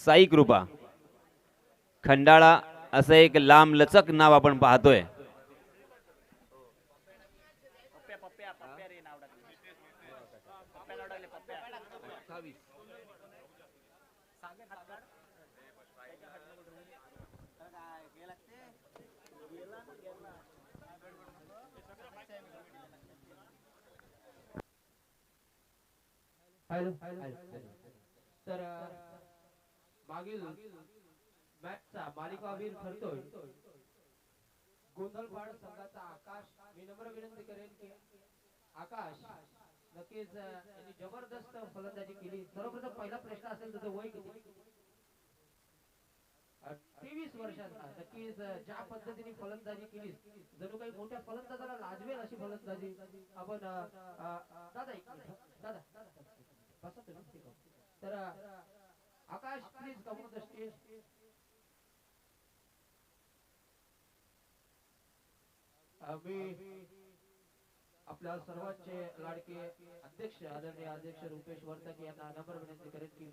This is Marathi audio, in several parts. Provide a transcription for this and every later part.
साई कृपा खंडाळा असं एक लांब लचक नाव आपण पाहतोय. तर मागील मॅचचा मालिकावीर ठरतोय गोंधळपाड संघाचा आकाश. मी नम्र विनंती करेन की आकाश नक्कीच यांनी जबरदस्त फलंदाजी केली. सर्वप्रथम पहिला प्रश्न असेल तुझं वय किती? 23 वर्षांचा. नक्कीच ज्या पद्धतीने फलंदाजी केली जणू काही मोठ्या फलंदाजाला लाजवेल अशी फलंदाजी आपण दादा एक मिनिट दादा बसा तुम्ही. तर Akash please come on the stage. मी आपल्या सर्वांचे लाडके अध्यक्ष आदरणीय अध्यक्ष रुपेश वर्तक यांना नम्र विनंती करेन की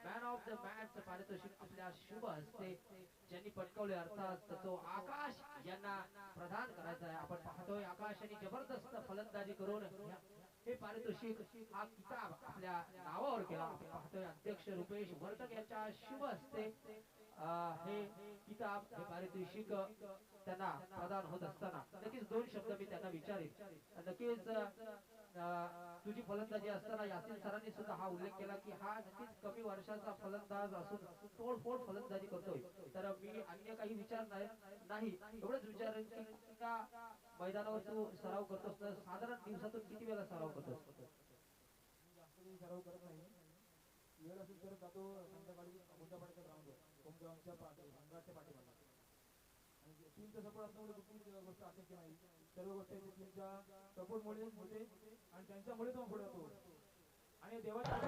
मॅन ऑफ द मॅच पारितोषिक आपल्या शुभ हस्ते ज्यांनी पटकावले अर्थात तो आकाश यांना प्रदान करायचा आहे. आपण पाहतोय आकाश यांनी जबरदस्त फलंदाजी करून हे पारितोषिक हा किताब आपल्या नावावर केला. आपण पाहतोय अध्यक्ष रुपेश वर्तक यांच्या शुभ हस्ते हे किताब हे पारितोषिक त्यांना प्रदान होत असताना नक्कीच दोन शब्द मी त्यांना विचारेन. नक्कीच तुझी फलंदाजी असताना यासिन सरांनी सुद्धा हा उल्लेख केला की हा नक्कीच कमी वर्षाचा फलंदाज असून तोडफोड फलंदाजी करतोय. तर मी अन्य काही विचार नाही एवढंच विचारेन की का मैदानावर तू सराव करतोस तर साधारण दिवसातून किती वेळा सराव करतोस? सराव करत नाही. वेळ असेल तर जातो संध्याकाळी गोंदापाड्याच्या ग्राउंडवर संघाच्या पाठीमागे. आणि टीमचा सपोर्ट असल्यामुळे कुठली गोष्ट अशक्य नाही. सर्व गोष्टी टीमच्या सपोर्टमुळे होते आणि त्यांच्यामुळे तो पुढे होतो. आणि देवाच्या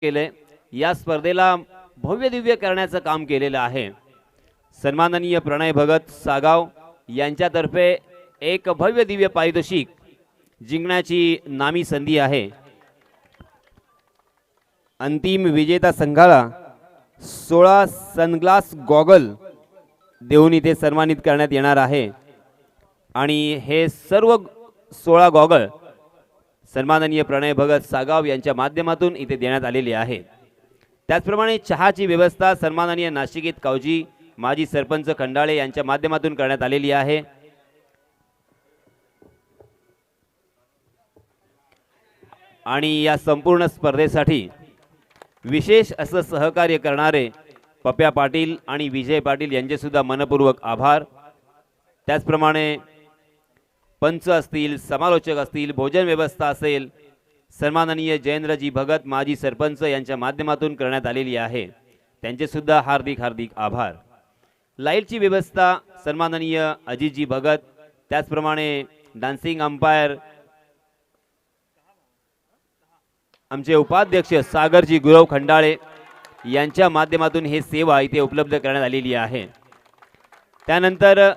केले. या स्पर्धेला भव्य दिव्य करण्याचं काम केलेलं आहे. सन्माननीय प्रणय भगत सागाव यांच्यातर्फे एक भव्य दिव्य पारितोषिक जिंकण्याची नामी संधी आहे. अंतिम विजेता संघाला 16 सनग्लास गॉगल देऊन इथे सन्मानित करण्यात येणार आहे. आणि हे सर्व 16 गॉगल सन्माननीय प्रणय भगत सागाव यांच्या माध्यमातून इथे देण्यात आलेली आहे. त्याचप्रमाणे चहाची व्यवस्था सन्माननीय नाशिकीत कावजी माजी सरपंच खंडाळे यांच्या माध्यमातून करण्यात आलेली आहे. आणि या संपूर्ण स्पर्धेसाठी विशेष असं सहकार्य करणारे पप्या पाटील आणि विजय पाटील यांचे सुद्धा मनपूर्वक आभार. त्याचप्रमाणे पंच असतील, समालोचक असतील, भोजन व्यवस्था असेल, सन्माननीय जयेंद्रजी भगत माजी सरपंच यांच्या माध्यमातून करण्यात आलेली आहे. त्यांचे सुद्धा हार्दिक हार्दिक आभार. लाईटची व्यवस्था सन्माननीय अजितजी भगत, त्याचप्रमाणे डान्सिंग अंपायर आमचे उपाध्यक्ष सागरजी गुरव खंडाळे यांच्या माध्यमातून हे सेवा इथे उपलब्ध करण्यात आलेली आहे. त्यानंतर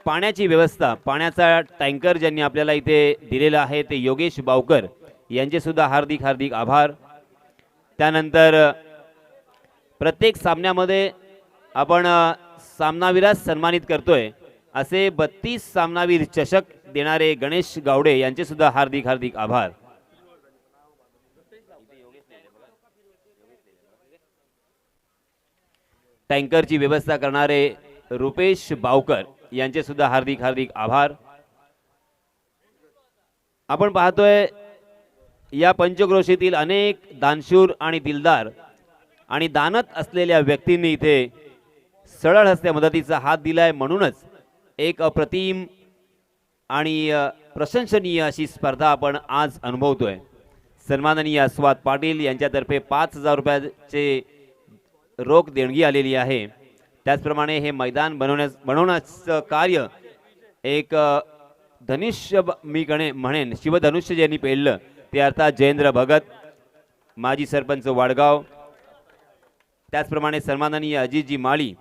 पाण्याची व्यवस्था, पाण्याचा टँकर ज्यांनी आपल्याला इथे दिलेला आहे ते योगेश बावकर यांचे सुद्धा हार्दिक हार्दिक आभार. त्यानंतर प्रत्येक सामन्यामध्ये आपण सामनावीरास सन्मानित करतोय असे 32 सामनावीर चषक देणारे गणेश गावडे यांचे सुद्धा हार्दिक हार्दिक आभार. टँकरची व्यवस्था करणारे रुपेश बावकर यांचे सुद्धा हार्दिक हार्दिक आभार. आपण पाहतोय या पंचक्रोशीतील अनेक दानशूर आणि दिलदार आणि दानत असलेल्या व्यक्तींनी इथे सरळ हस्ते मदतीचा हात दिलाय, म्हणूनच एक अप्रतिम आणि प्रशंसनीय अशी स्पर्धा आपण आज अनुभवतोय. सन्माननीय अस्वाद पाटील यांच्यातर्फे 5,000 रुपयाचे रोख देणगी आलेली आहे. त्याचप्रमाणे हे मैदान बनवण्याचं कार्य एक धनुष्य मी म्हणेन शिवधनुष्य ज्यांनी पेललं ते अर्थात जयेंद्र भगत, माजी सरपंच वाडगाव. त्याचप्रमाणे सन्माननीय अजितजी माळी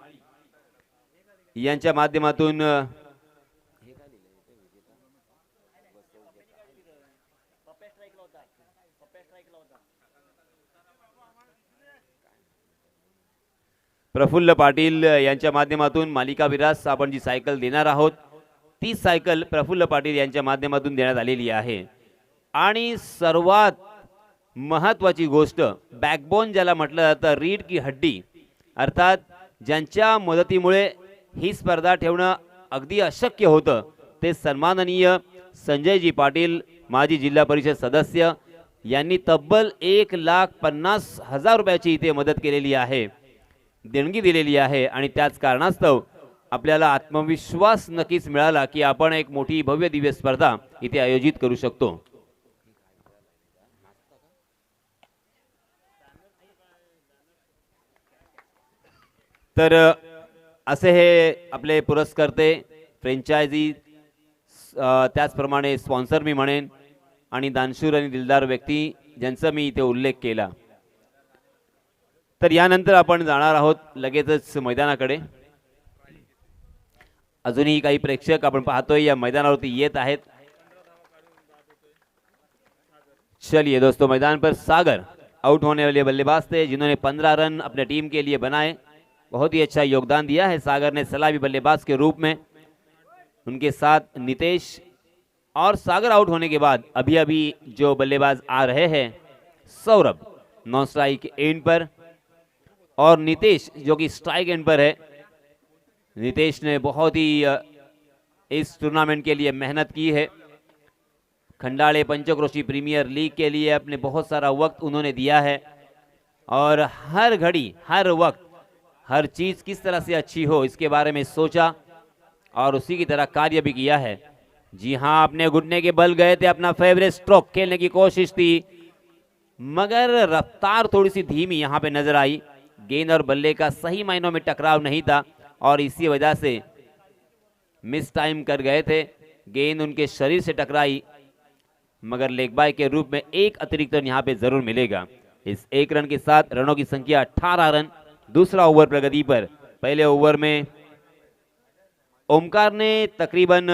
यांच्या माध्यमातून प्रफुल्ल पाटील यांच्या माध्यमातून मालिका विरास आपण जी सायकल देणार आहोत ती सायकल प्रफुल्ल पाटील यांच्या माध्यमातून देण्यात आलेली आहे. आणि सर्वात महत्त्वाची गोष्ट, बॅकबोन ज्याला म्हटलं जातं, रीढ की हड्डी, अर्थात ज्यांच्या मदतीमुळे ही स्पर्धा ठेवणं अगदी अशक्य होतं, ते सन्माननीय संजयजी पाटील, माजी जिल्हा परिषद सदस्य, यांनी तब्बल 1,50,000 रुपयाची इथे मदत केलेली आहे, देणगी दिलेली आहे. आणि त्याच कारणास्तव आपल्याला आत्मविश्वास नक्कीच मिळाला की आपण एक मोठी भव्य दिव्य स्पर्धा इथे आयोजित करू शकतो. तर असे हे आपले पुरस्कर्ते, फ्रँचायझी, त्याचप्रमाणे स्पॉन्सर मी म्हणेन, आणि दानशूर आणि दिलदार व्यक्ती ज्यांचा मी इथे उल्लेख केला. तर यानंतर आपण जाणार आहोत लगेचच मैदानाकडे. अजूनही काही प्रेक्षक आपण पाहतोय या मैदानावरती येत आहेत. चलिए दोस्तों, मैदान पर सागर आउट होने वाले बल्लेबाज थे जिन्होंने 15 रन अपने टीम के लिए बनाए. बहुत ही अच्छा योगदान दिया है सागर ने सलामी बल्लेबाज के रूप में. उनके साथ नितेश, और सागर आउट होने के बाद अभी अभी जो बल्लेबाज आ रहे हैं सौरभ नॉन स्ट्राइक एंड पर, और नितेश जो कि स्ट्राइक एंड पर है. नितेश ने बहुत ही इस टूर्नामेंट के लिए मेहनत की है. खंडाले पंचक्रोशी प्रीमियर लीग के लिए अपने बहुत सारा वक्त उन्होंने दिया है, और हर घड़ी हर वक्त हर चीज़ किस तरह से अच्छी हो इसके बारे में सोचा और उसी की तरह कार्य भी किया है. जी हाँ, अपने घुटने के बल गए थे, अपना फेवरेट स्ट्रोक खेलने की कोशिश थी, मगर रफ्तार थोड़ी सी धीमी यहाँ पे नजर आई. गेंद और बल्ले का सही मायनों में टकराव नहीं था और इसी वजह से मिस टाइम कर गए थे. गेंद उनके शरीर से टकराई, मगर लेग बाय के रूप में एक अतिरिक्त रन यहाँ पे जरूर मिलेगा. इस एक रन के साथ रनों की संख्या 18 रन. दूसरा ओवर प्रगति पर. पहले ओवर में ओमकार ने तकरीबन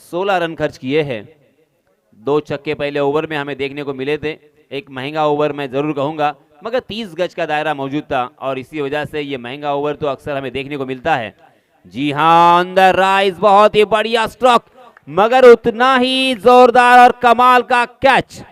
16 रन खर्च किए हैं. 2 छक्के पहले ओवर में हमें देखने को मिले थे. एक महंगा ओवर मैं जरूर कहूंगा, मगर 30 गज का दायरा मौजूद था और इसी वजह से ये महंगा ओवर तो अक्सर हमें देखने को मिलता है. जी हाँ, अंदर राइज, बहुत ही बढ़िया स्ट्रोक, मगर उतना ही जोरदार और कमाल का कैच.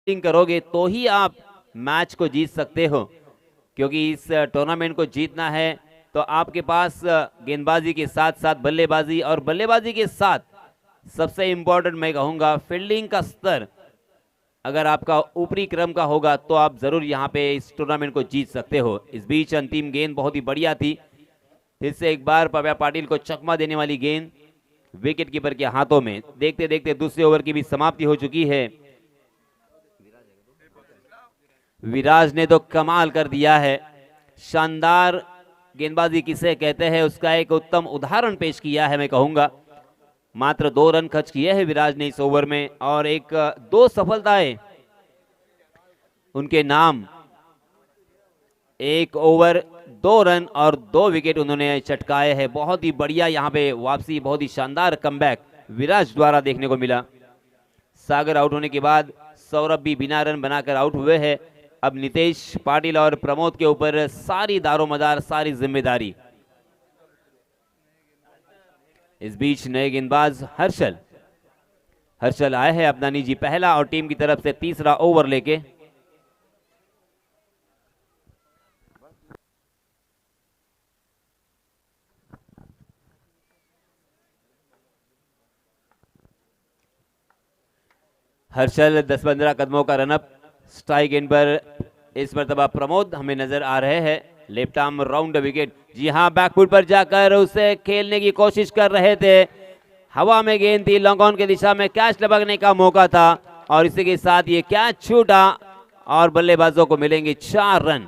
करोगे तो ही आप मैच को जीत सकते हो, क्योंकि इस टूर्नामेंट को जीतना है तो आपके पास गेंदबाजी के साथ साथ बल्लेबाजी, और बल्लेबाजी के साथ सबसे इंपॉर्टेंट मैं कहूंगा फील्डिंग का स्तर अगर आपका ऊपरी क्रम का होगा तो आप जरूर यहाँ पे इस टूर्नामेंट को जीत सकते हो. इस बीच अंतिम गेंद बहुत ही बढ़िया थी. फिर से एक बार पव्या पाटिल को चकमा देने वाली गेंद विकेट कीपर के हाथों में. देखते देखते दूसरे ओवर की भी समाप्ति हो चुकी है. विराज ने तो कमाल कर दिया है. शानदार गेंदबाजी किसे कहते हैं उसका एक उत्तम उदाहरण पेश किया है मैं कहूंगा। मात्र 2 रन खर्च किए हैं विराज ने इस ओवर में और 2 सफलताएं उनके नाम। 1 ओवर 2 रन और 2 विकेट उन्होंने चटकाए हैं। बहुत ही बढ़िया यहाँ पे वापसी, बहुत ही शानदार कमबैक विराज द्वारा देखने को मिला। सागर आउट होने के बाद सौरभ भी बिना रन बनाकर आउट हुए हैं। अब नितेश पाटिल और प्रमोद के ऊपर सारी दारोमदार, सारी जिम्मेदारी। इस बीच नए गेंदबाज हर्षल आए हैं अपना निजी पहला और टीम की तरफ से तीसरा ओवर लेके। हर्षल 10-15 कदमों का रनअप। स्ट्राइक एंड पर इस मरतबा प्रमोद हमें नजर आ रहे हैं। Left arm round wicket. जी हां, बैकफुट पर जाकर उसे खेलने की कोशिश कर रहे थे। हवा में गेंद थी, लॉन्ग ऑन की दिशा में कैच लपकने का मौका था और इसी के साथ ये कैच छूटा और बल्लेबाजों को मिलेंगे 4 रन।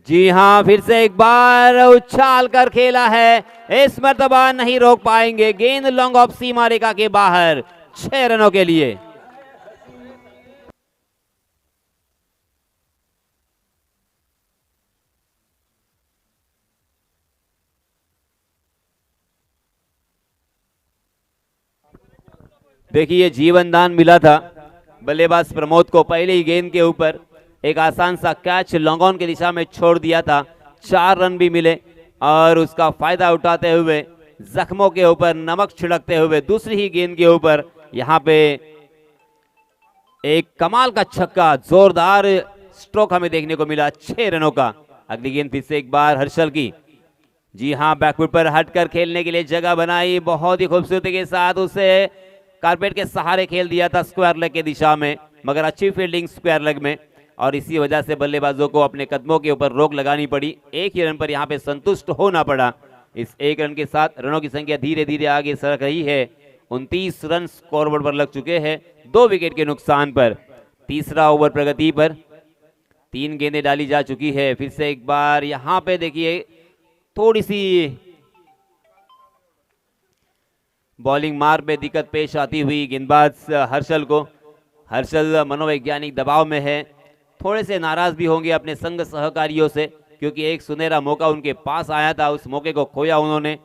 जी हां, फिर से एक बार उछाल कर खेला है। इस मर्तबा नहीं रोक पाएंगे। गेंद लॉन्ग ऑफ सीमा रेखा के बाहर 6 रनों के लिए। देखिए, जीवनदान मिला था बल्लेबाज प्रमोद को। पहले ही गेंद के ऊपर एक आसान सा कैच लॉन्ग ऑन की दिशा में छोड़ दिया था। 4 रन भी मिले और उसका फायदा उठाते हुए, जख्मों के ऊपर नमक छिड़कते हुए दूसरी ही गेंद के ऊपर यहां पे एक कमाल का छक्का, जोरदार स्ट्रोक हमें देखने को मिला 6 रनों का। अगली गेंद फिर से एक बार हर्षल की। जी हां, बैकफुट पर हटकर खेलने के लिए जगह बनाई, बहुत ही खूबसूरती के साथ उसे कारपेट के सहारे खेल दिया था स्क्वायर लेग की दिशा में, मगर अच्छी फील्डिंग स्क्वायर लेग में और इसी वजह से बल्लेबाजों को अपने कदमों के ऊपर रोक लगानी पड़ी। 1 ही रन पर यहां पे संतुष्ट होना पड़ा। इस 1 रन के साथ रनों की संख्या धीरे धीरे आगे सरक रही है। 29 रन स्कोरबोर्ड पर लग चुके हैं 2 विकेट के नुकसान पर। तीसरा ओवर प्रगति पर, 3 गेंदें डाली जा चुकी है। फिर से एक बार यहां पे देखिए थोड़ी सी बॉलिंग मार में दिक्कत पेश आती हुई गेंदबाज हर्षल को। हर्षल मनोवैज्ञानिक दबाव में है, थोड़े से नाराज भी होंगे अपने संग सहकारियों से, क्योंकि एक सुनहरा मौका उनके पास आया था, उस मौके को खोया उन्होंने।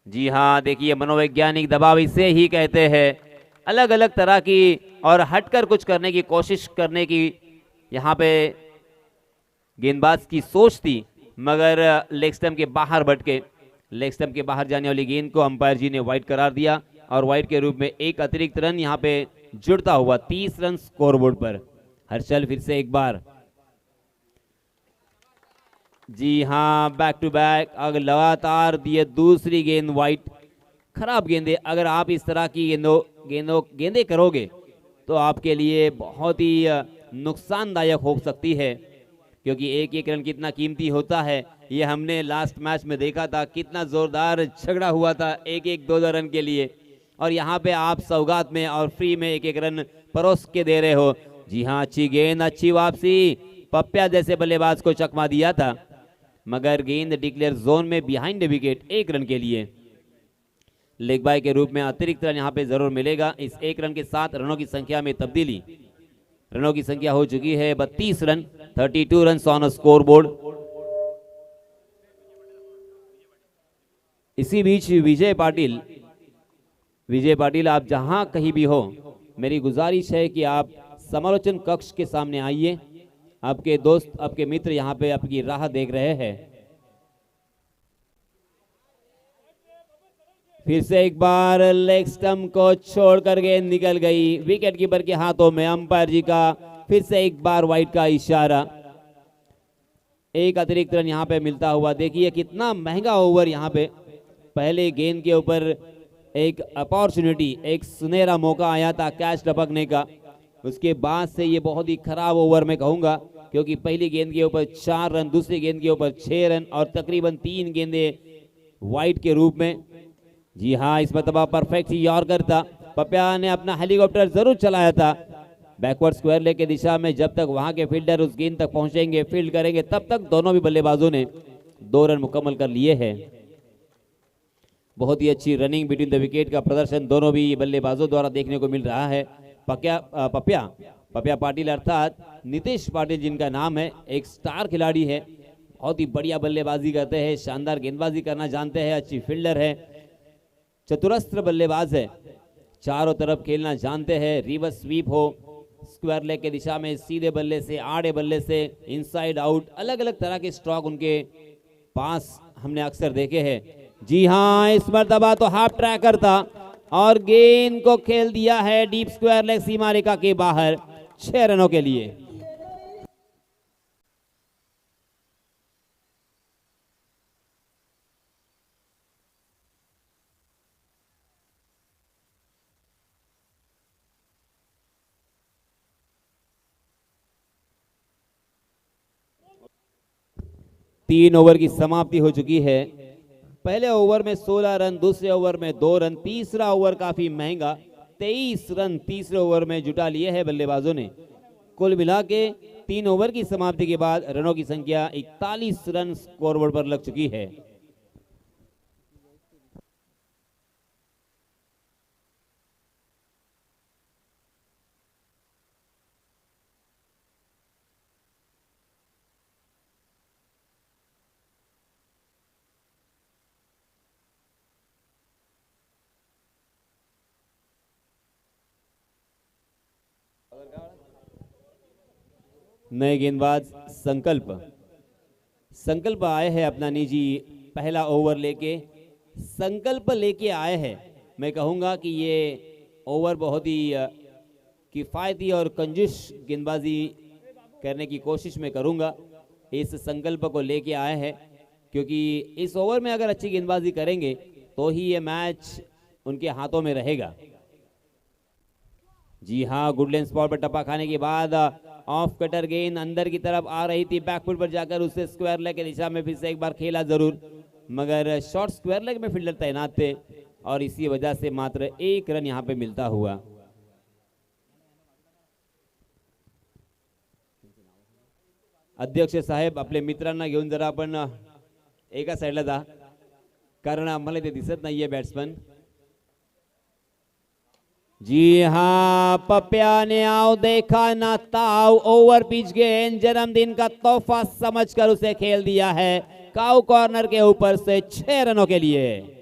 जी हां, देखिए मनोवैज्ञानिक दबाव इसे ही कहते हैं। अलग अलग तरह की और हटकर कुछ करने की कोशिश करने की यहाँ पे गेंदबाज की सोच थी, मगर लेग स्टंप के बाहर भटके। लेग स्टंप के बाहर जाने वाली गेंद को अंपायर जी ने वाइड करार दिया और वाइड के रूप में एक अतिरिक्त रन यहाँ पे जुड़ता हुआ 30 रन स्कोरबोर्ड पर। हर्षल फिर से एक बार। जी हां, बैक टू बैक अगर लगातार दिए दूसरी गेंद वाइड। खराब गेंदे अगर आप इस तरह की गेंदे करोगे तो आपके लिए बहुत ही नुकसानदायक हो सकती है, क्योंकि एक एक रन कितना कीमती होता है। ये हमने लास्ट मैच में देखा था, कितना जोरदार झगड़ा हुआ था एक एक 2-2 रन के लिए, और यहाँ पे आप सौगात में और फ्री में एक एक रन परोस के दे रहे हो। जी हाँ, अच्छी गेंद, अच्छी वापसी। पप्या जैसे बल्लेबाज को चकमा दिया था, मगर गेंद डिक्लेयर जोन में बिहाइंड विकेट 1 रन के लिए। लेग बाय के रूप में अतिरिक्त रन यहाँ पे जरूर मिलेगा। इस 1 रन के साथ रनों की संख्या में तब्दीली। रनों की संख्या हो चुकी है 32 run, 32 run on score board. इसी बीच विजय पाटिल आप जहां कहीं भी हो, मेरी गुजारिश है कि आप समालोचन कक्ष के सामने आइए। आपके दोस्त, आपके मित्र यहाँ पे आपकी राह देख रहे हैं। फिर से एक बार लेग स्टंप को छोड़कर गेंद निकल गई विकेट कीपर के हाथों में। अंपायर जी का फिर से एक बार वाइड का इशारा। एक अतिरिक्त रन यहाँ पे मिलता हुआ। देखिए कितना महंगा ओवर यहाँ पे। पहले गेंद के ऊपर एक अपॉर्चुनिटी, एक सुनहरा मौका आया था कैच टपकने का। उसके बाद से ये बहुत ही खराब ओवर मैं कहूंगा, क्योंकि पहली गेंद के ऊपर 4 रन, दूसरी गेंद के ऊपर 6 रन और तकरीबन 3 गेंदे वाइड के रूप में। जी हाँ, इस मरतबा परफेक्ट यॉर्कर था। पप्या ने अपना हेलीकॉप्टर जरूर चलाया था बैकवर्ड स्क्वायर लेग की दिशा में। जब तक वहां के फील्डर उस गेंद तक पहुंचेंगे, फील्ड करेंगे, तब तक दोनों भी बल्लेबाजों ने 2 रन मुकम्मल कर लिए हैं। बहुत ही अच्छी रनिंग बिटवीन द विकेट का प्रदर्शन दोनों भी बल्लेबाजों द्वारा देखने को मिल रहा है। पप्या पाटिल अर्थात नीतीश पाटिल जिनका नाम है, एक स्टार खिलाड़ी है। बहुत ही बढ़िया बल्लेबाजी करते हैं, शानदार गेंदबाजी करना जानते हैं, अच्छी फील्डर है, चतुरस्त्र बल्लेबाज है, चारों तरफ खेलना जानते हैं। रिवर्स स्वीप हो, स्क्वायर लेग के दिशा में, सीधे बल्ले से, आड़े बल्ले से, इनसाइड आउट, अलग अलग तरह के स्ट्रोक उनके पास हमने अक्सर देखे हैं। जी हाँ, इस मरतबा तो हाफ ट्रैकर था और गेंद को खेल दिया है डीप स्क्वायर लेग सीमा रेखा के बाहर 6 रनों के लिए। तीन ओवर की समाप्ति हो चुकी है। पहले ओवर में 16 रन, दूसरे ओवर में 2 रन, तीसरा ओवर काफी महंगा 23 रन तीसरे ओवर में जुटा लिए हैं बल्लेबाजों ने। कुल मिला के 3 ओवर की समाप्ति के बाद रनों की संख्या 41 रन स्कोरबोर्ड पर लग चुकी है। नए गेंदबाज संकल्प आए हैं अपना निजी पहला ओवर लेके। संकल्प लेके आए हैं। मैं कहूंगा कि ये ओवर बहुत ही किफायती और कंजूस गेंदबाजी करने की कोशिश मैं करूंगा। इस संकल्प को लेके आए हैं क्योंकि इस ओवर में अगर अच्छी गेंदबाजी करेंगे तो ही ये मैच उनके हाथों में रहेगा। जी हाँ, गुड लेंथ स्पॉट पर टप्पा खाने के बाद ऑफ कटर गेंद अंदर की तरफ आ रही थी, बैकफुट पर जाकर उसे स्क्वायर लेग की दिशा में फिर से एक बार खेला जरूर, मगर शॉर्ट स्क्वायर लेग में फील्डर तैनात थे और इसी वजह से मात्र 1 रन यहां पे मिलता हुआ। अध्यक्ष साहेब, आपले मित्रांना घेऊन जरा आपण एका साईडला जा, कारण आम्हाला ते दिसत नाहीये बॅट्समन। जी हाँ, पप्या ने आओ देखा ना ताव, ओवर पिच गेंद जन्मदिन का तोहफा समझकर उसे खेल दिया है काउ कॉर्नर के ऊपर से 6 रनों के लिए।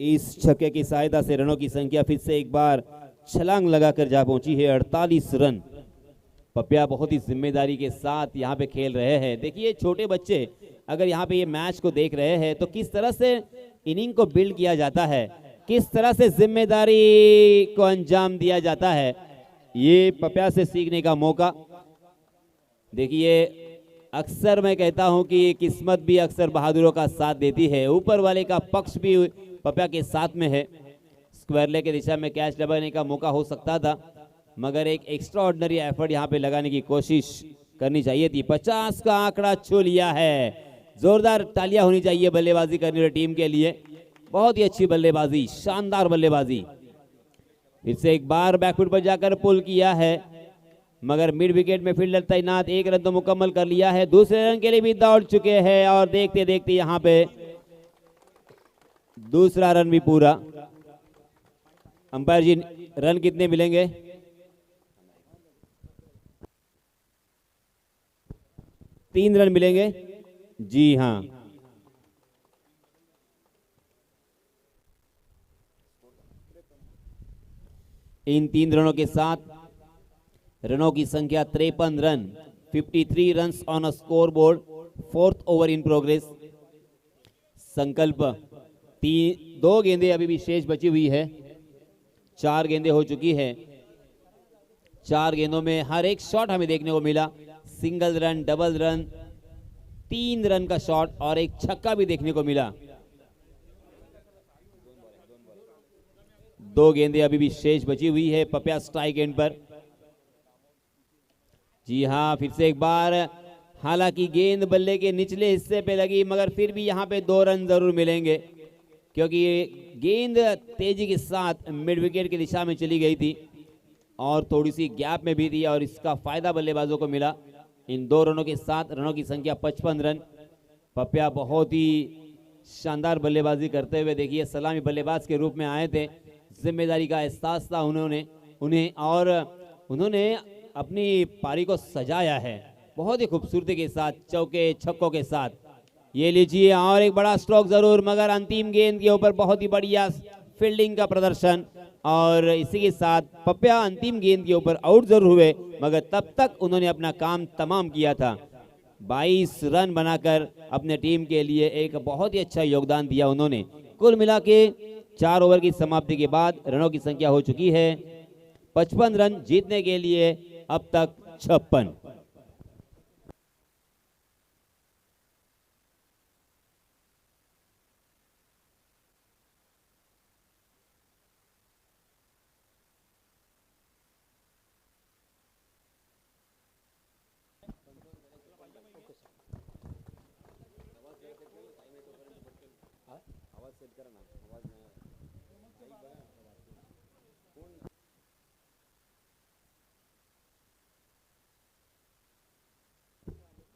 इस छक्के की सहायता से रनों की संख्या फिर से एक बार छलांग लगाकर जा पहुंची है 48 रन। पप्या बहुत ही जिम्मेदारी के साथ यहां पे खेल रहे हैं। देखिए, छोटे बच्चे अगर यहां पे ये मैच को देख रहे हैं तो किस तरह से इनिंग को बिल्ड किया जाता है, किस तरह से जिम्मेदारी को अंजाम दिया जाता है, ये पप्या से सीखने का मौका। देखिए, अक्सर मैं कहता हूं कि किस्मत भी अक्सर बहादुरों का साथ देती है, ऊपर वाले का पक्ष भी पप्या के साथ में है। स्क्वायर लेग की दिशा में कैच दबाने का मौका हो सकता था, मगर एक एक्स्ट्रा ऑर्डिनरी एफर्ट यहां पे लगाने की कोशिश करनी चाहिए थी। 50 का आंकड़ा छू लिया है। जोरदार तालियां होनी चाहिए बल्लेबाजी करने वाली टीम के लिए। बहुत ही अच्छी बल्लेबाजी, शानदार बल्लेबाजी। फिर से एक बार बैकफुट पर जाकर पुल किया है, मगर मिड विकेट में फील्डर तैनात, 1 रन तो मुकम्मल कर लिया है। दूसरे रन के लिए भी दौड़ चुके हैं और देखते देखते यहां पे दूसरा रन भी पूरा। अंपायर जी, रन कितने मिलेंगे? 3 रन मिलेंगे। जी हाँ, इन 3 रनों के साथ रनों की संख्या 53 run 53 runs on a scoreboard. Fourth over in progress. संकल्प दो गेंदें अभी भी शेष बची हुई है, 4 गेंदें हो चुकी है। 4 गेंदों में हर एक शॉट हमें देखने को मिला, single run, double run, 3 run का शॉट और एक छक्का भी देखने को मिला। 2 गेंदें अभी भी शेष बची हुई है। पपिया स्ट्राइक एंड पर। जी हाँ, फिर से एक बार, हालांकि गेंद बल्ले के निचले हिस्से पे लगी, मगर फिर भी यहाँ पे 2 रन जरूर मिलेंगे, क्योंकि ये गेंद तेजी के साथ मिड विकेट की दिशा में चली गई थी और थोड़ी सी गैप में भी थी, और इसका फायदा बल्लेबाजों को मिला। इन 2 रनों के साथ रनों की संख्या 55 रन। पपिया बहुत ही शानदार बल्लेबाजी करते हुए, देखिए सलामी बल्लेबाज के रूप में आए थे, जिम्मेदारी का एहसास था उन्हें और उन्होंने अपनी पारी को सजाया है बहुत ही खूबसूरती के साथ, चौके छक्कों के साथ। ये लीजिए, और एक बड़ा स्ट्रोक जरूर, मगर अंतिम गेंद के ऊपर बहुत ही बढ़िया फील्डिंग का प्रदर्शन, और इसी के साथ पपिया अंतिम गेंद के ऊपर आउट जरूर हुए, मगर तब तक उन्होंने अपना काम तमाम किया था। 22 रन बनाकर अपने टीम के लिए एक बहुत ही अच्छा योगदान दिया उन्होंने। कुल मिला के 4 ओवर की समाप्ति के बाद रनों की संख्या हो चुकी है 55 रन, जीतने के लिए अब तक 56।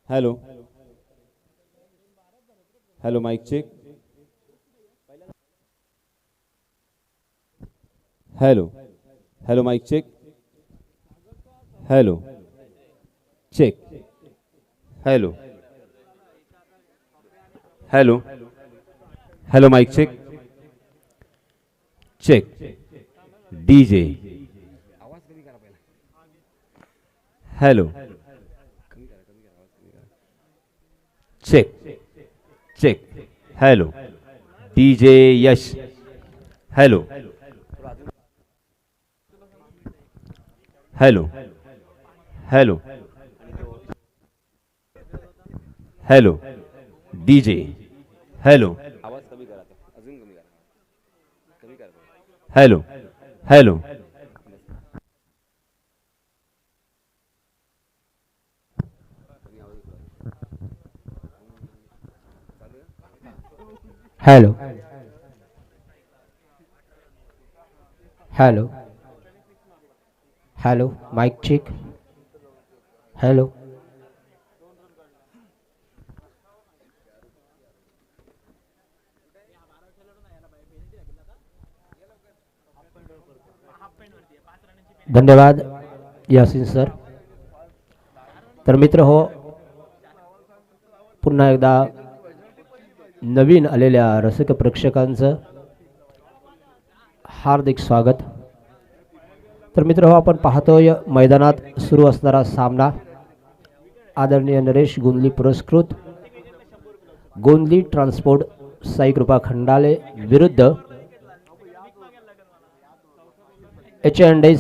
Hello hello, mic check. Hello hello, mic check. Hello check. Hello hello hello, mic check check. DJ hello check check. Hello DJ Yash. Hello hello hello hello DJ. Hello hello hello hello hello hello, mic check. Hello धन्यवाद यासिन सर। तर मित्र हो, पुन्हा एकदा नवीन आलेल्या रसिक प्रेक्षकांचं हार्दिक स्वागत। तर मित्र हो, आपण पाहतोय मैदानात सुरू असणारा सामना आदरणीय नरेश गोंदली पुरस्कृत गोंदली ट्रान्सपोर्ट साई कृपा खंडाले विरुद्ध H&A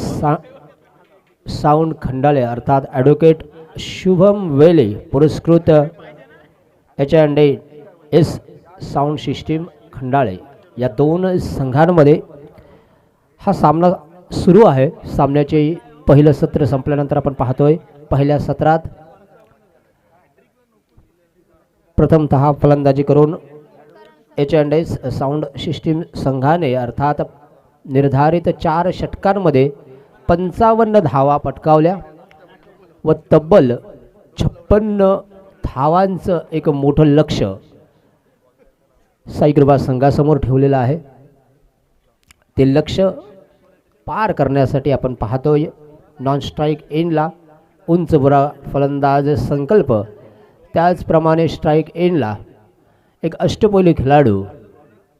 साउंड खंडाले अर्थात ॲडव्होकेट शुभम वेले पुरस्कृत H&A साउंड सिस्टीम खंडाळे या 2 संघांमध्ये हा सामना सुरू आहे। सामन्याचे पहिलं सत्र संपल्यानंतर आपण पाहतोय पहिल्या सत्रात प्रथमतः फलंदाजी करून H&A साउंड सिस्टीम संघाने अर्थात निर्धारित 4 षटकांमध्ये 55 धावा पटकावल्या व तब्बल 56 धावांचं एक मोठं लक्ष साई कृपा संघासमोर ठेवलेलं आहे। ते लक्ष पार करण्यासाठी आपण पाहतोय नॉन स्ट्राइक एंडला उंच बुरा फलंदाज संकल्प, त्याचप्रमाणे स्ट्राइक एंडला एक अष्टपैलू खेळाडू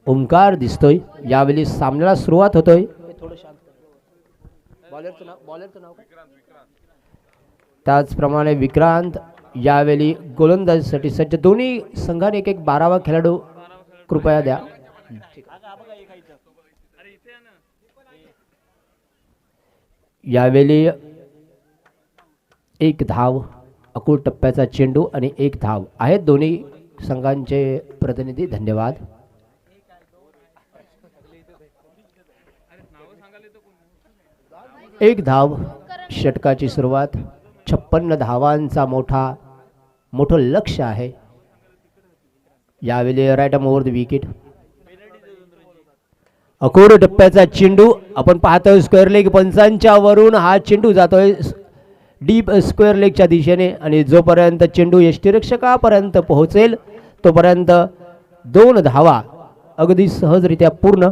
ओमकार दिसतोय। यावेळी सामन्याला सुरुवात होतोय। त्याचप्रमाणे विक्रांत यावेळी गोलंदाजीसाठी सज्ज. दोन्ही संघाने एक एक 12वा खेळाडू कृपया द्या. यावेळी एक धाव, अकुल टप्प्याचा चेंडू आणि एक धाव आहेत दोन्ही संघांचे प्रतिनिधी. धन्यवाद. एक धाव, षटकाची सुरुवात. 56 धावांचा मोठं लक्ष आहे. यावेळी right arm over the wicket. अकोड टप्प्याचा चेंडू आपण पाहतोय स्क्वेअर लेग पंचांच्या वरून हा चेंडू जातोय डीप स्क्वेअर लेगच्या दिशेने आणि जोपर्यंत चेंडू यष्टिरक्षकापर्यंत पोहोचेल तोपर्यंत 2 धावा अगदी सहजरित्या पूर्ण.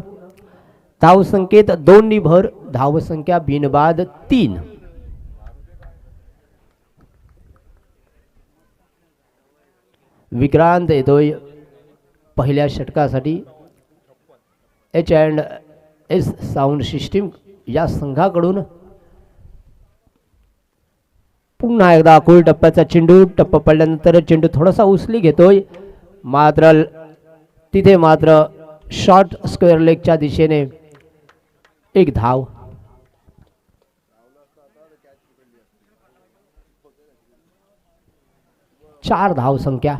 धाव संकेत 2 नी भर, धाव संख्या बिनबाद 3. विक्रांत येतोय पहिल्या षटकासाठी. H&S साऊंड सिस्टीम या संघाकडून पुन्हा एकदा अकोल टप्प्याचा चेंडू. टप्पा पडल्यानंतर चेंडू थोडासा उचली घेतोय, मात्र तिथे शॉर्ट स्क्वेअर लेगच्या दिशेने एक धाव. चार धाव संख्या.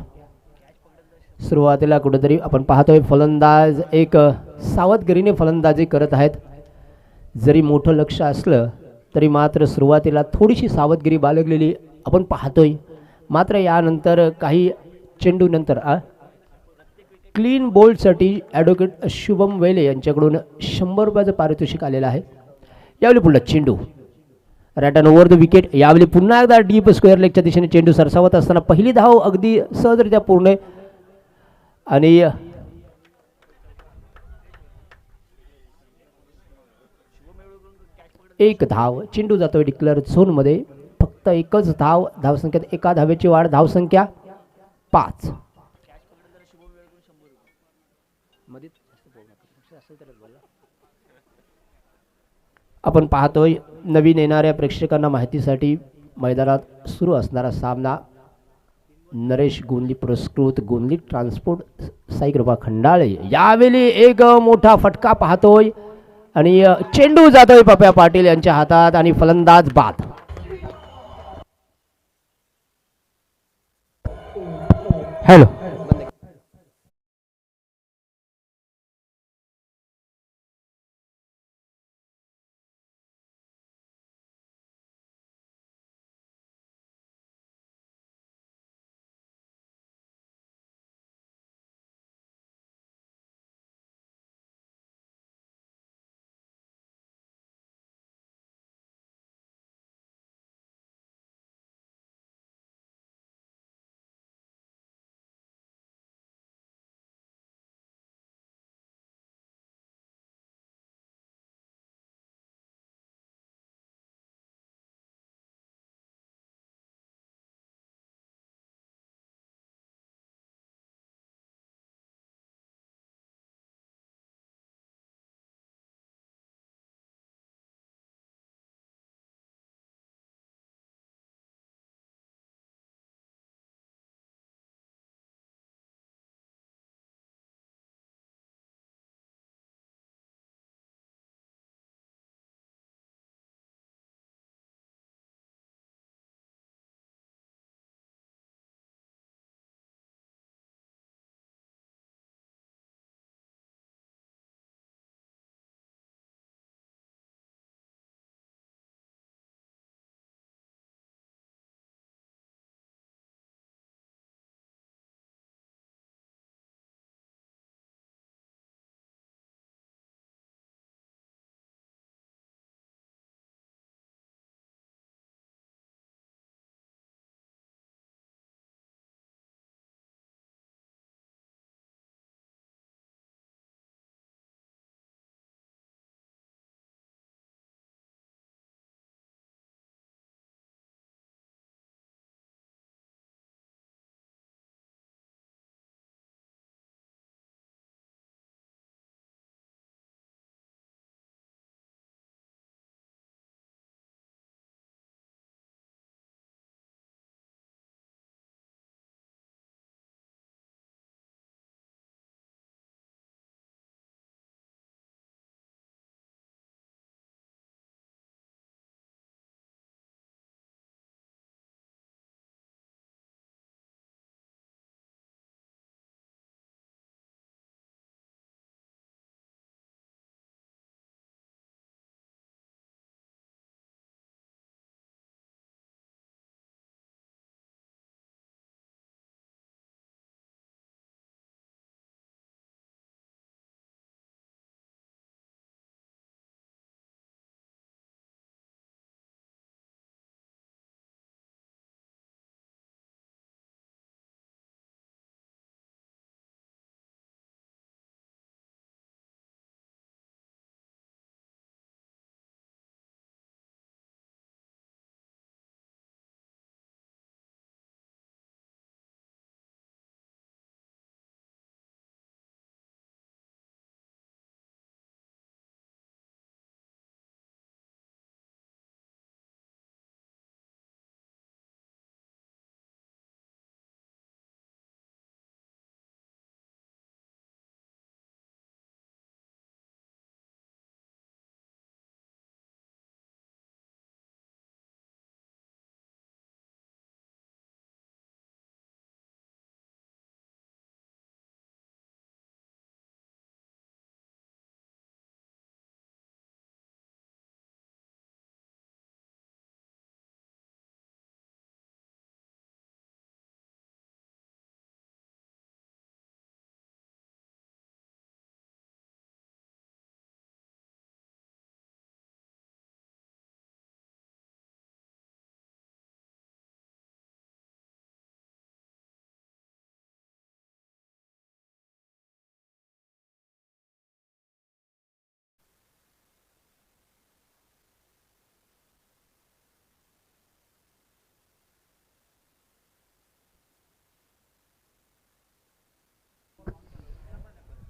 सुरुवातीला कुठेतरी आपण पाहतोय फलंदाज एक सावधगिरीने फलंदाजी करत आहेत. जरी मोठं लक्ष असलं तरी मात्र सुरुवातीला थोडीशी सावधगिरी बाळगलेली आपण पाहतोय. मात्र यानंतर काही चेंडू नंतर क्लीन बोल्डसाठी ॲडव्होकेट शुभम वेले यांच्याकडून 100 रुपयाचं पारितोषिक आलेलं आहे. यावेळी पुढला चेंडू right and over the wicket. यावेळी पुन्हा एकदा डीप स्क्वेअर लेगच्या दिशेने चेंडू सरसावत असताना पहिली धाव अगदी सहजरित्या पूर्ण आणि एक धाव. चेंडू जातोय डिक्लेअर झोनमध्ये. फक्त एकच धाव. धावसंख्येत एका धावेची वाढ. धावसंख्या 5. आपण पाहतोय नवीन येणाऱ्या प्रेक्षकांना माहितीसाठी मैदानात सुरू असणारा सामना नरेश गोंदली पुरस्कृत गोंदली ट्रान्सपोर्ट साई कृपा खंडाळे. यावेळी एक मोठा फटका पाहतोय आणि चेंडू जातोय पप्या पाटील यांच्या हातात आणि फलंदाज बाद. हॅलो.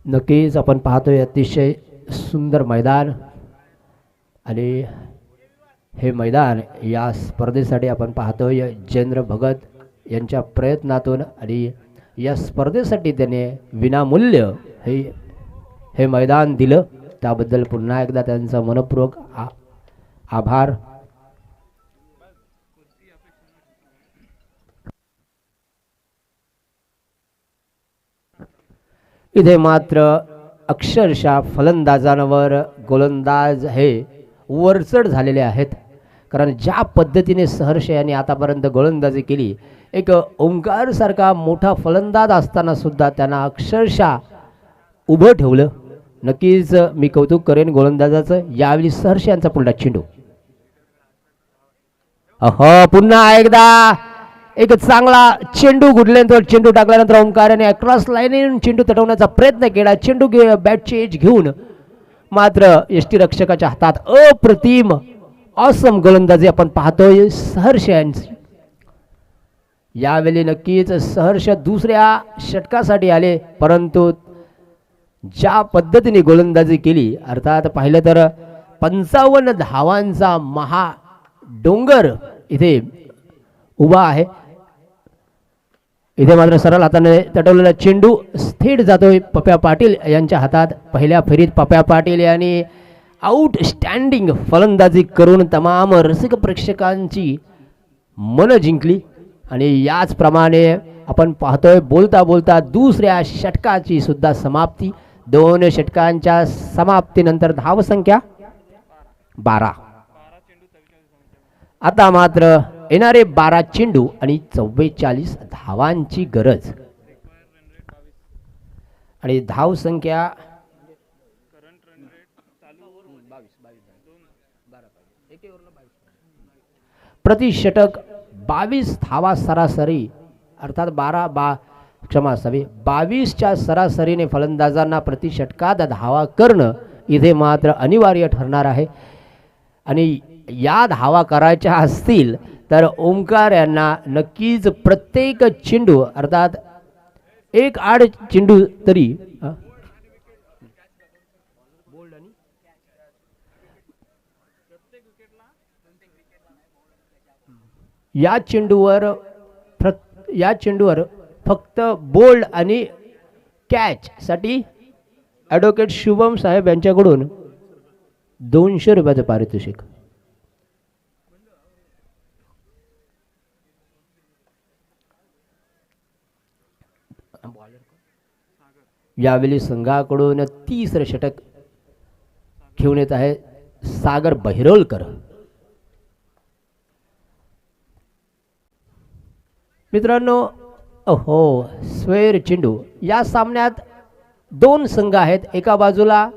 नक्कीच आपण पाहतोय अतिशय सुंदर मैदान आणि हे मैदान या स्पर्धेसाठी आपण पाहतोय जेंद्र भगत यांच्या प्रयत्नातून आणि या स्पर्धेसाठी त्याने विनामूल्य हे मैदान दिलं त्याबद्दल पुन्हा एकदा त्यांचा मनपूर्वक आभार. इथे मात्र अक्षरशः फलंदाजांवर गोलंदाज हे वरचढ झालेले आहेत कारण ज्या पद्धतीने सहर्ष यांनी आतापर्यंत गोलंदाजी केली एक ओंकार सारखा मोठा फलंदाज असताना सुद्धा त्यांना अक्षरशः उभं ठेवलं. नक्कीच मी कौतुक करेन गोलंदाजाचं. यावेळी सहर्ष यांचा पुन्हा चेंडू पुन्हा एकदा एक चांगला चेंडू गुडल्यानंतर चेंडू टाकल्यानंतर ओंकाराने अक्रॉस लाईन चेंडू तटवण्याचा प्रयत्न केला. चेंडू बॅटची एज घेऊन मात्र यष्टी रक्षकाच्या हातात अप्रतिम ऑसम गोलंदाजी आपण पाहतोय सहर्ष यांची. यावेळी नक्कीच सहर्ष दुसऱ्या षटकासाठी आले परंतु ज्या पद्धतीने गोलंदाजी केली अर्थात पाहिलं तर 55 धावांचा महा डोंगर इथे उभा आहे. इथे मात्र सरळ हाताने तटवलेला चेंडू थेट जातोय पप्या पाटील यांच्या हातात. पहिल्या फेरीत पप्या पाटील यांनी आउटस्टँडिंग फलंदाजी करून तमाम रसिक प्रेक्षकांची मन जिंकली आणि याचप्रमाणे आपण पाहतोय बोलता बोलता दुसऱ्या षटकाची सुद्धा समाप्ती. 2 षटकांच्या समाप्तीनंतर धावसंख्या 12. आता मात्र येणारे 12 चेंडू आणि 44 धावांची गरज आणि धावसंख्या प्रति षटक 22 धावा सरासरी अर्थात 22च्या सरासरीने फलंदाजांना प्रति षटकात धावा करणं इथे मात्र अनिवार्य ठरणार आहे आणि या धावा करायच्या असतील तर ओंकार यांना नक्कीच प्रत्येक चेंडू अर्थात एक आड चेंडू तरी या चेंडूवर फक्त बोल्ड आणि कॅच साठी ॲडव्होकेट शुभम साहेब यांच्याकडून 200 रुपयाचं पारितोषिक. यावेळी संघाकडून 30 षटक घेऊन येत आहे सागर बहिरोलकर. मित्रांनो स्वेर चेंडू या सामन्यात 2 संघ आहेत. एका बाजूला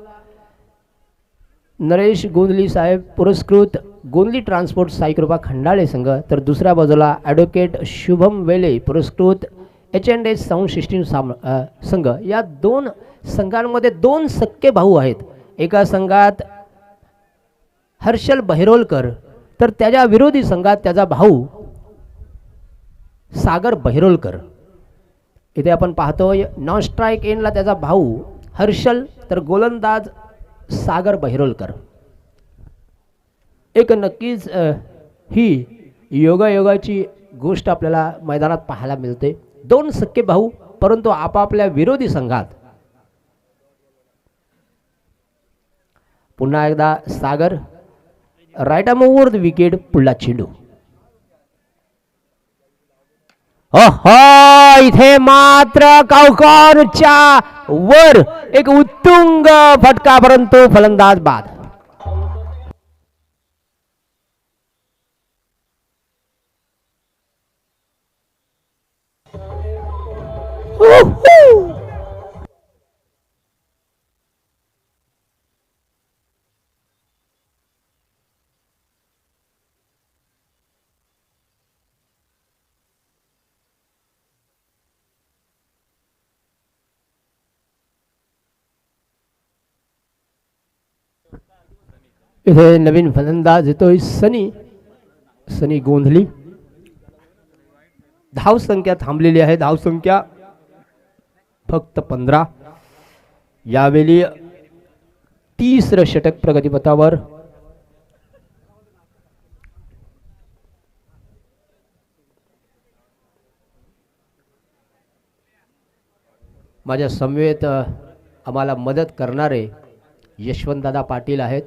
नरेश गोंधली साहेब पुरस्कृत गोंधली ट्रान्सपोर्ट साई कृपा खंडाळे संघ तर दुसऱ्या बाजूला ॲडव्होकेट शुभम वेले पुरस्कृत H&S साऊंड सिस्टीम संघ. या 2 संघांमध्ये 2 सख्खे भाऊ आहेत. एका संघात हर्षल बहिरोलकर तर त्याच्या विरोधी संघात त्याचा भाऊ सागर बहिरोलकर. इथे आपण पाहतोय नॉन स्ट्राईक एंडला त्याचा भाऊ हर्षल तर गोलंदाज सागर बहिरोलकर. एक नक्कीच ही योगायोगाची गोष्ट आपल्याला मैदानात पाहायला मिळते. 2 सख्खे भाऊ परंतु आपापल्या विरोधी संघात. पुन्हा एकदा Sagar right arm over the wicket पुढला चेंडू. इथे मात्र काउकॉनच्या वर एक उत्तुंग फटका परंतु फलंदाज बाद. इथे नवीन फलंदाज येतोय सनी गोंधली. धाव संख्या थांबलेली आहे. धाव संख्या फक्त 15. यावेळी तिसरं षटक प्रगतीपथावर. माझ्या समवेत आम्हाला मदत करणारे यशवंतदादा पाटील आहेत.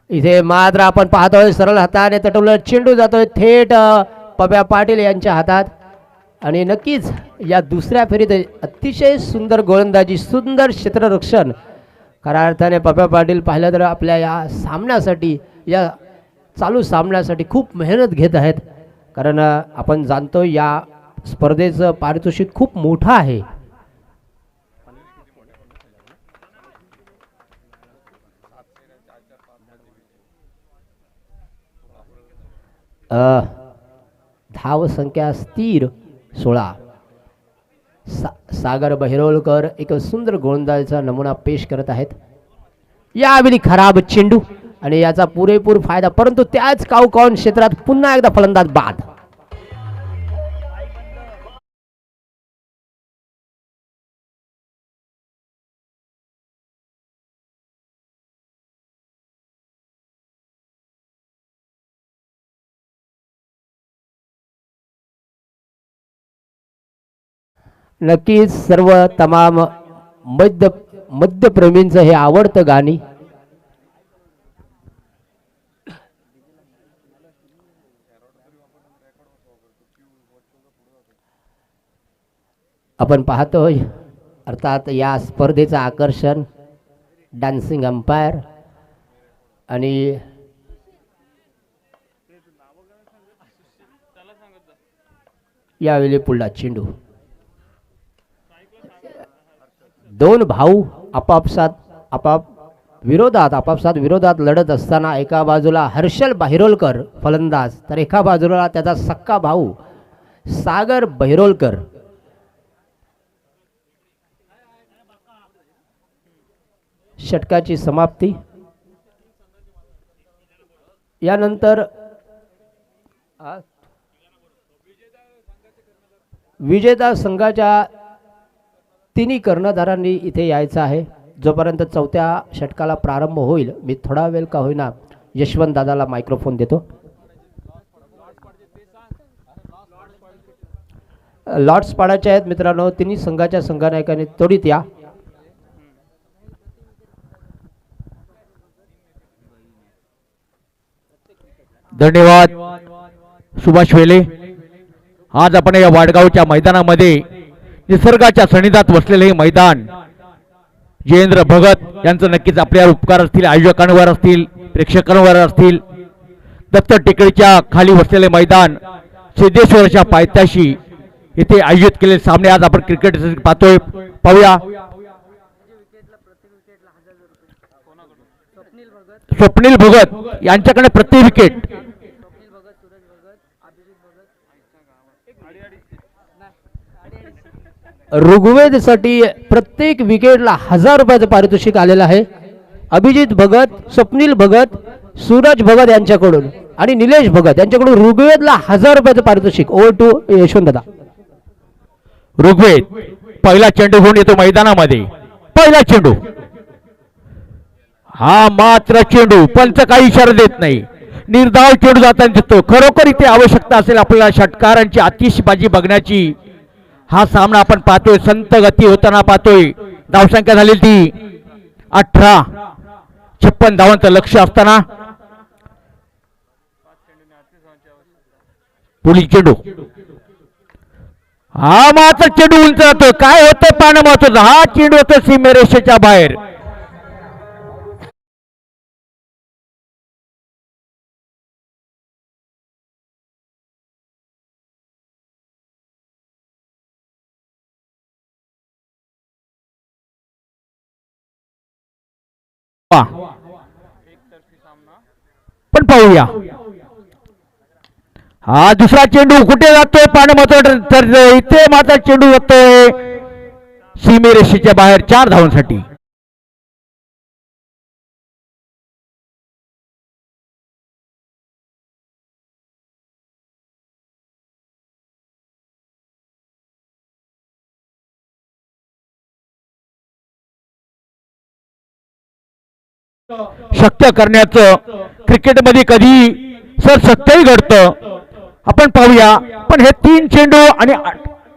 इथे मात्र आपण पाहतोय सरळ हाताने तटवलं चेंडू जातोय थेट पप्या पाटील यांच्या हातात. आणि नक्कीच या दुसऱ्या फेरीत अतिशय सुंदर गोलंदाजी, सुंदर क्षेत्ररक्षण. खऱ्या अर्थाने पप्या पाटील पाहिलं तर आपल्या या सामन्यासाठी, या चालू सामन्यासाठी खूप मेहनत घेत आहेत. कारण आपण जाणतो या स्पर्धेचं पारितोषिक खूप मोठं आहे. धाव संख्या स्थिर 16. सागर बहिरोलकर एक सुंदर गोलंदाजीचा नमुना पेश करत आहेत. यावेळी खराब चेंडू आणि याचा पुरेपूर फायदा, परंतु त्याच काउकाउन क्षेत्रात पुन्हा एकदा फलंदाज बाद. नक्कीच सर्व तमाम मध्यप्रेमींचं हे आवडतं गाणी. आपण पाहतोय अर्थात या स्पर्धेचं आकर्षण डान्सिंग अंपायर आणि यावेळी पुढला चेंडू. दोन भाऊ आपापसात विरोधात लढत असताना एका बाजूला हर्षल बहिरोलकर फलंदाज, तर एका बाजूला त्याचा सक्का भाऊ सागर बहिरोलकर. षटकाची समाप्ती. यानंतर विजेता संघाच्या तिन्ही कर्णधारांनी इथे यायचं आहे. जोपर्यंत चौथ्या षटकाला प्रारंभ होईल, मी थोडा वेळ का होईना यशवंत दादाला मायक्रोफोन देतो. लॉट्स पाडायचे आहेत मित्रांनो. तिन्ही संघाच्या संघनायकांनी त्वरित या. धन्यवाद सुभाष वेले. आज आपण या वाडगावच्या मैदानामध्ये निसर्गाच्या सन्निधात वसलेले हे मैदान जयेंद्र भगत यांचं नक्कीच आपल्या उपकार असतील, आयोजकांवर असतील, प्रेक्षकांवर असतील. दत्त टेकडीच्या खाली वसलेले मैदान सिद्धेश्वरच्या पायथ्याशी इथे आयोजित केलेले सामने आज आपण क्रिकेट पाहतोय. पाहूया स्वप्नील भगत यांच्याकडे प्रति विकेट ऋग्वेदसाठी प्रत्येक विकेटला 1000 रुपयाचं पारितोषिक आलेलं आहे. अभिजित भगत, स्वप्नील भगत, सूरज भगत यांच्याकडून आणि निलेश भगत यांच्याकडून ऋग्वेदला 1000 रुपयाचं पारितोषिक. ओव्हर टू यशवंत दादा. ऋग्वेद पहिला चेंडू घेऊन येतो मैदानामध्ये. पहिला चेंडू, हा मात्र चेंडू पंच काही इशारा देत नाही, निर्धाव चेंडू जाताना दिसतो. खरोखर इथे आवश्यकता असेल आपल्याला षटकारांची आतिषबाजी बघण्याची. हा सामना आपण पाहतोय, संत गती होताना पाहतोय. धावसंख्या झालेली ती 18. 56 धावांचं लक्ष असताना पुढील चेंडू, हा मात्र चेंडू उंच जातो. काय होतं पाहणं महत्वाचं. हा चेंडू होतो सीमेरेषेच्या बाहेर. पण पाहूया हा दुसरा चेंडू कुठे जातोय पाहणं महत्वाचं. तर इथे मात्र चेंडू जातोय सीमेरेषेच्या बाहेर 4 धावांसाठी. शक्य करण्याचं क्रिकेटमध्ये कधी सर सत्यही घडतं. आपण पाहूया. पण हे 3 चेंडू आणि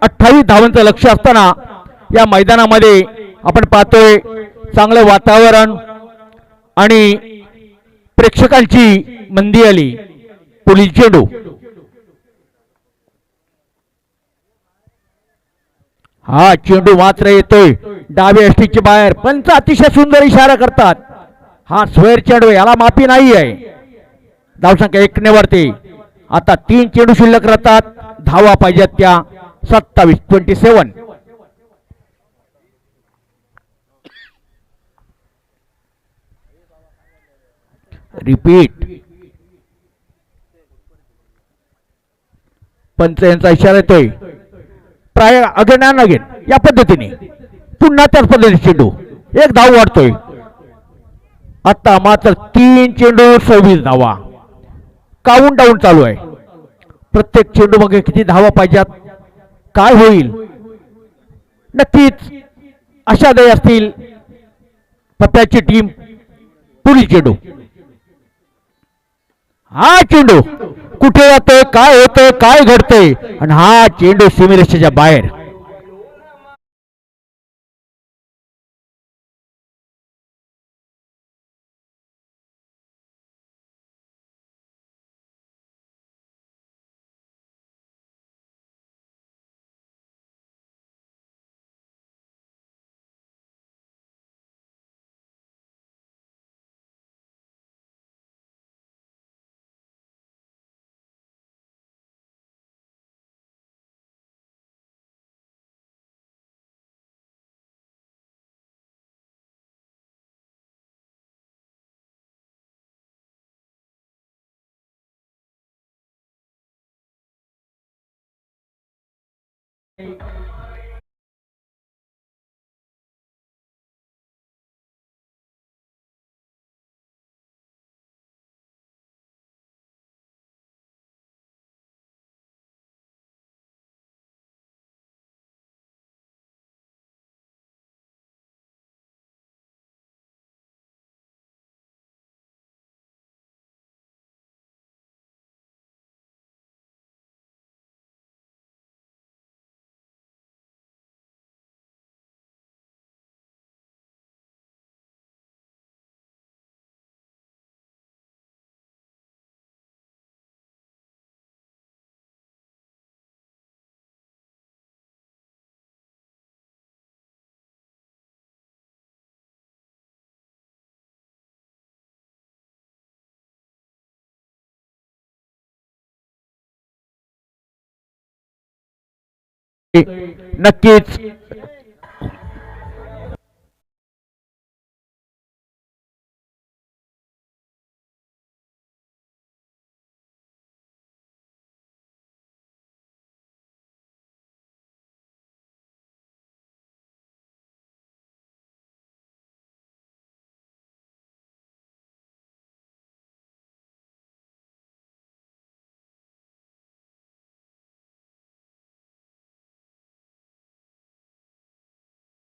28 धावांचं लक्ष असताना या मैदानामध्ये आपण पाहतोय चांगलं वातावरण आणि प्रेक्षकांची मंदी आली. पुढील चेंडू हा चेंडू मात्र येतोय डाव्या यष्टीच्या बाहेर. पंच अतिशय सुंदर इशारा करतात. हा स्क्वेअर चेंडू, याला माफी नाही आहे. धावसंख्या 1 ने वरती. आता 3 चेंडू शिल्लक राहतात. धावा पाहिजेत त्या 27-27. रिपीट. पंच यांचा इशारा येतोय. प्राय अगेन अँड अगेन या पद्धतीने पुन्हा त्याच पद्धतीने चेंडू. 1 धाव वाढतोय. आता मात्र 3 चेंडू 26 धावा. काउंट डाऊन चालू आहे. प्रत्येक चेंडू मागे किती धावा पाहिजेत, काय होईल. नक्कीच आशादायी असतील पप्प्याची टीम. पुढील चेंडू. हा चेंडू कुठे जातोय, काय होतंय, काय घडतंय. आणि हा चेंडू सीमेरेषेच्या बाहेर. नक्कीच